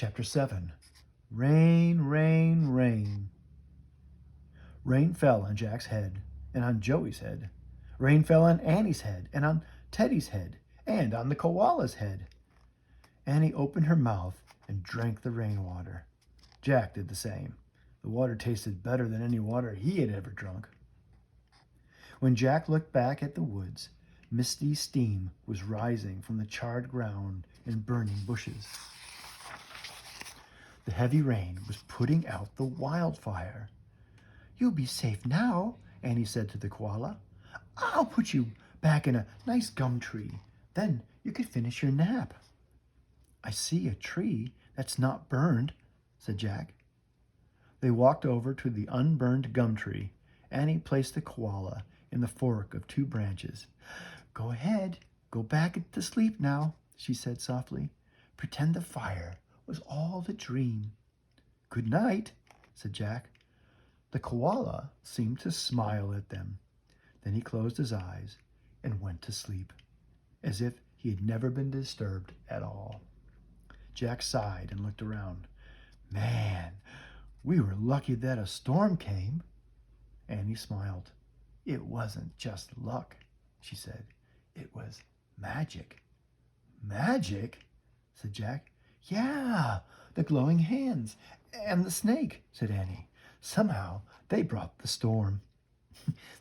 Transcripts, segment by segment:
Chapter 7. Rain, rain, rain. Rain fell on Jack's head and on Joey's head. Rain fell on Annie's head and on Teddy's head and on the koala's head. Annie opened her mouth and drank the rainwater. Jack did the same. The water tasted better than any water he had ever drunk. When Jack looked back at the woods, misty steam was rising from the charred ground and burning bushes. The heavy rain was putting out the wildfire. "You'll be safe now," Annie said to the koala. "I'll put you back in a nice gum tree. Then you can finish your nap." "I see a tree that's not burned," said Jack. They walked over to the unburned gum tree. Annie placed the koala in the fork of 2 branches. "Go ahead, go back to sleep now," she said softly. "Pretend the fire was all a dream." "Good night," said Jack. The koala seemed to smile at them. Then he closed his eyes and went to sleep, as if he had never been disturbed at all. Jack sighed and looked around. "Man, we were lucky that a storm came." Annie smiled. "It wasn't just luck," she said. "It was magic." "Magic?" said Jack. "Yeah, the glowing hands and the snake," said Annie. "Somehow they brought the storm."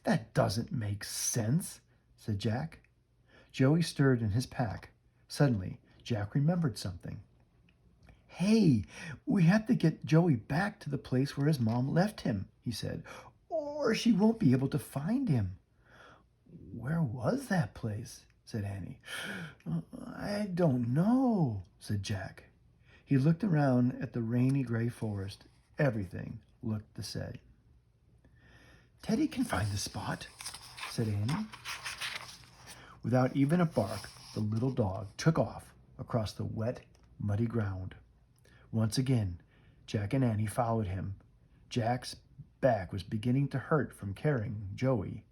"That doesn't make sense," said Jack. Joey stirred in his pack. Suddenly, Jack remembered something. "Hey, we have to get Joey back to the place where his mom left him," he said, "or she won't be able to find him." "Where was that place?" said Annie. "I don't know," said Jack. He looked around at the rainy gray forest. Everything looked the same. "Teddy can find the spot," said Annie. Without even a bark, the little dog took off across the wet, muddy ground. Once again, Jack and Annie followed him. Jack's back was beginning to hurt from carrying Joey.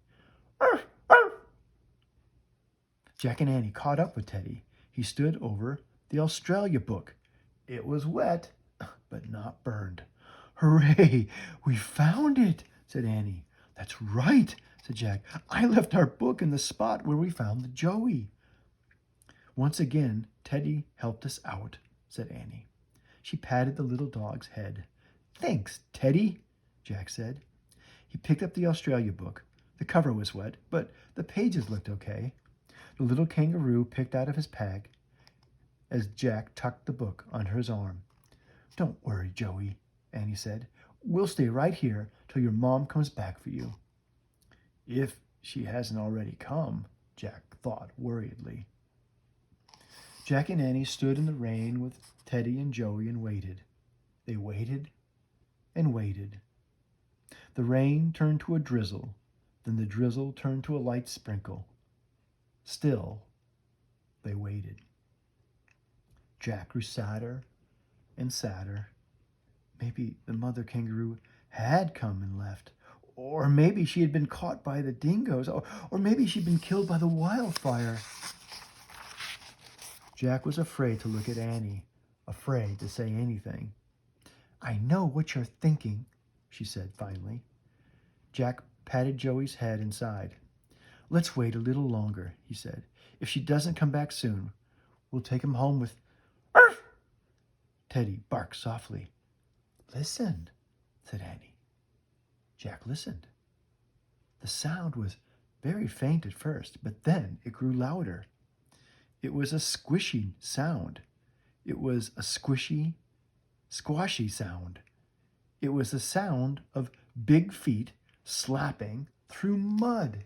"Arf, arf." Jack and Annie caught up with Teddy. He stood over the Australia book. It was wet, but not burned. "Hooray, we found it," said Annie. "That's right," said Jack. "I left our book in the spot where we found the Joey." "Once again, Teddy helped us out," said Annie. She patted the little dog's head. "Thanks, Teddy," Jack said. He picked up the Australia book. The cover was wet, but the pages looked okay. The little kangaroo picked out of his pack as Jack tucked the book under his arm. "Don't worry, Joey," Annie said. "We'll stay right here till your mom comes back for you." "If she hasn't already come," Jack thought worriedly. Jack and Annie stood in the rain with Teddy and Joey and waited. They waited and waited. The rain turned to a drizzle, then the drizzle turned to a light sprinkle. Still, they waited. Jack grew sadder and sadder. Maybe the mother kangaroo had come and left. Or maybe she had been caught by the dingoes. Or maybe she'd been killed by the wildfire. Jack was afraid to look at Annie, afraid to say anything. "I know what you're thinking," she said finally. Jack patted Joey's head and sighed. "Let's wait a little longer," he said. "If she doesn't come back soon, we'll take him home with..." "Arf!" Teddy barked softly. "Listen," said Annie. Jack listened. The sound was very faint at first, but then it grew louder. It was a squishy sound. It was a squishy, squashy sound. It was the sound of big feet slapping through mud.